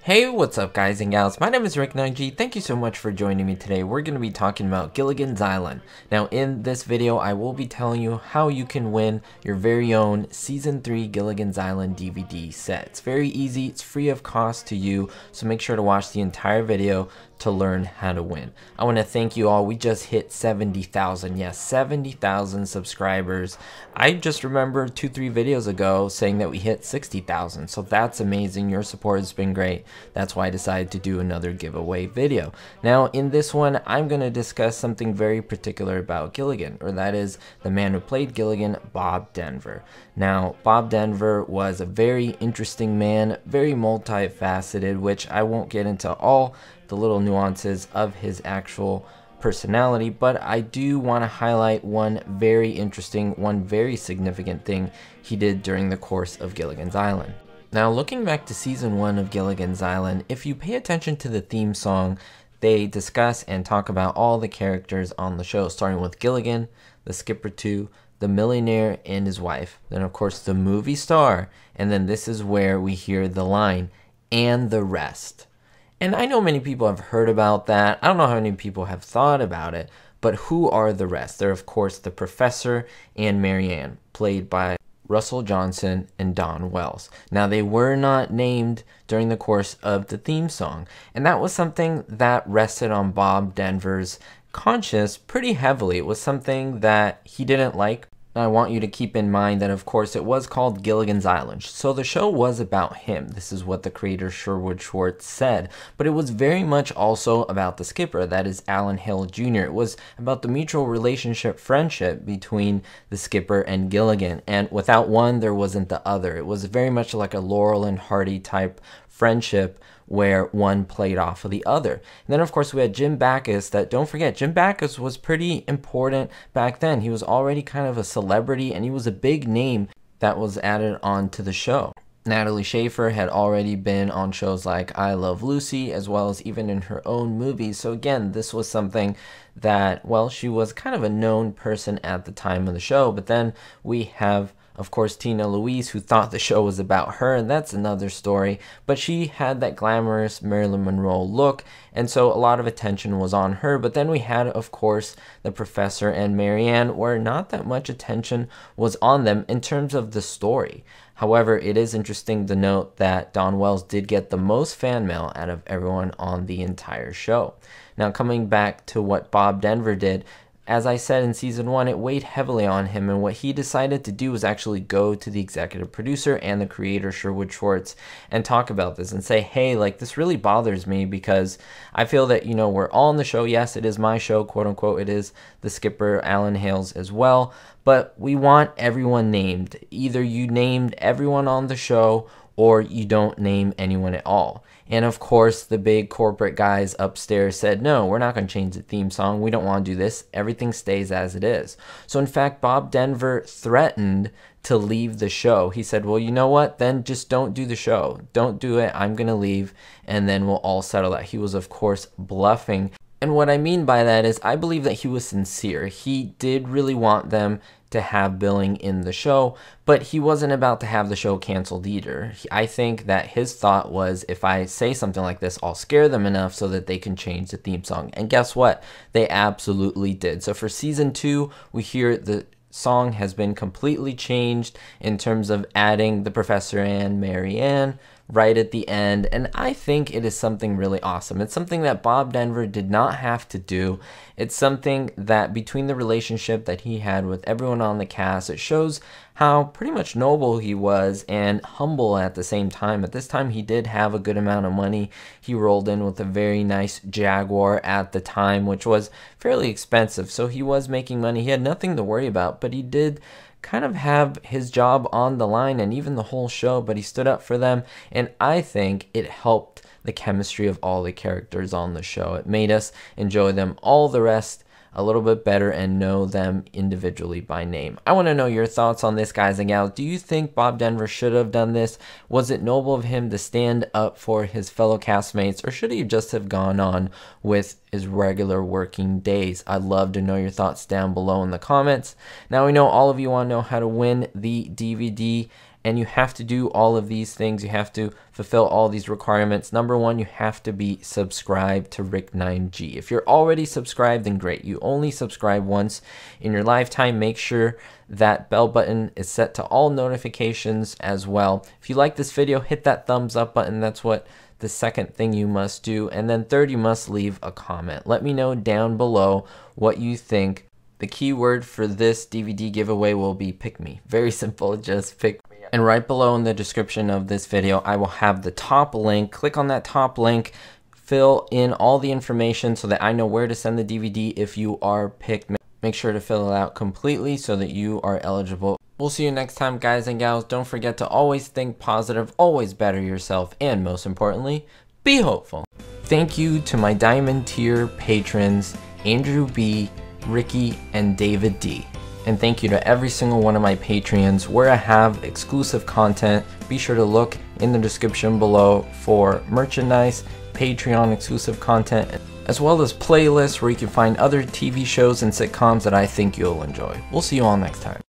Hey, what's up guys and gals? My name is Rick9G. Thank you so much for joining me today. We're going to be talking about Gilligan's Island. Now in this video, I will be telling you how you can win your very own Season 3 Gilligan's Island DVD set. It's very easy, it's free of cost to you, so make sure to watch the entire video to learn how to win. I want to thank you all. We just hit 70,000. Yes, 70,000 subscribers. I just remember 2-3 videos ago saying that we hit 60,000. So that's amazing. Your support has been great. That's why I decided to do another giveaway video. Now in this one, I'm going to discuss something very particular about Gilligan, or that is the man who played Gilligan, Bob Denver. Now, Bob Denver was a very interesting man, very multifaceted, which I won't get into all the little nuances of his actual personality, but I do want to highlight one very interesting, one very significant thing he did during the course of Gilligan's Island. Now, looking back to Season 1 of Gilligan's Island, if you pay attention to the theme song, they discuss and talk about all the characters on the show, starting with Gilligan, the Skipper 2, the millionaire and his wife, then of course the movie star, and then this is where we hear the line, "and the rest." And I know many people have heard about that. I don't know how many people have thought about it, but who are the rest? They're of course the Professor and Marianne, played by Russell Johnson and Don Wells. Now they were not named during the course of the theme song, and that was something that rested on Bob Denver's conscience pretty heavily. It was something that he didn't like. I want you to keep in mind that of course it was called Gilligan's Island, so the show was about him. This is what the creator Sherwood Schwartz said, but it was very much also about the skipper, that is Alan Hale Jr. It was about the mutual relationship, friendship between the skipper and Gilligan, and without one there wasn't the other. It was very much like a Laurel and Hardy type friendship where one played off of the other. And then of course we had Jim Backus. That, don't forget, Jim Backus was pretty important back then. He was already kind of a celebrity and he was a big name that was added on to the show. Natalie Schafer had already been on shows like I Love Lucy, as well as even in her own movies. So again, this was something that, well, she was kind of a known person at the time of the show. But then we have, of course, Tina Louise, who thought the show was about her, and that's another story. But she had that glamorous Marilyn Monroe look, and so a lot of attention was on her. But then we had, of course, the Professor and Marianne, where not that much attention was on them in terms of the story. However, it is interesting to note that Don Wells did get the most fan mail out of everyone on the entire show. Now, coming back to what Bob Denver did, as I said in Season 1, it weighed heavily on him, and what he decided to do was actually go to the executive producer and the creator, Sherwood Schwartz, and talk about this and say, hey, like, this really bothers me because I feel that, you know, we're all on the show. Yes, it is my show, quote unquote. It is the skipper, Alan Hale's as well, but we want everyone named. Either you named everyone on the show or you don't name anyone at all. And of course, the big corporate guys upstairs said, no, we're not going to change the theme song. We don't want to do this. Everything stays as it is. So in fact, Bob Denver threatened to leave the show. He said, well, you know what? Then just don't do the show. Don't do it. I'm going to leave, and then we'll all settle that. He was, of course, bluffing. And what I mean by that is I believe that he was sincere. He did really want them to have billing in the show, but he wasn't about to have the show canceled either. I think that his thought was, if I say something like this, I'll scare them enough so that they can change the theme song. And guess what? They absolutely did. So for Season 2, we hear the song has been completely changed in terms of adding the Professor and Marianne right at the end, and I think it is something really awesome. It's something that Bob Denver did not have to do. It's something that, between the relationship that he had with everyone on the cast, it shows how pretty much noble he was and humble at the same time. At this time, he did have a good amount of money. He rolled in with a very nice Jaguar at the time, which was fairly expensive, so he was making money. He had nothing to worry about, but he did kind of have his job on the line and even the whole show, but he stood up for them, and I think it helped the chemistry of all the characters on the show. It made us enjoy them all the rest a little bit better and know them individually by name. I want to know your thoughts on this, guys and gals. Do you think Bob Denver should have done this? Was it noble of him to stand up for his fellow castmates, or should he just have gone on with his regular working days? I'd love to know your thoughts down below in the comments. Now we know all of you want to know how to win the DVD and you have to do all of these things. You have to fulfill all these requirements. Number one, you have to be subscribed to Rick9G. If you're already subscribed, then great. You only subscribe once in your lifetime. Make sure that bell button is set to all notifications as well. If you like this video, hit that thumbs up button. That's what the second thing you must do. And then third, you must leave a comment. Let me know down below what you think. The keyword for this DVD giveaway will be pick me. Very simple, just pick me. And right below in the description of this video, I will have the top link. Click on that top link, fill in all the information so that I know where to send the DVD if you are picked. Make sure to fill it out completely so that you are eligible. We'll see you next time, guys and gals. Don't forget to always think positive, always better yourself, and most importantly, be hopeful. Thank you to my Diamond tier patrons, Andrew B, Ricky, and David D. And thank you to every single one of my Patreons where I have exclusive content. Be sure to look in the description below for merchandise, Patreon exclusive content, as well as playlists where you can find other TV shows and sitcoms that I think you'll enjoy. We'll see you all next time.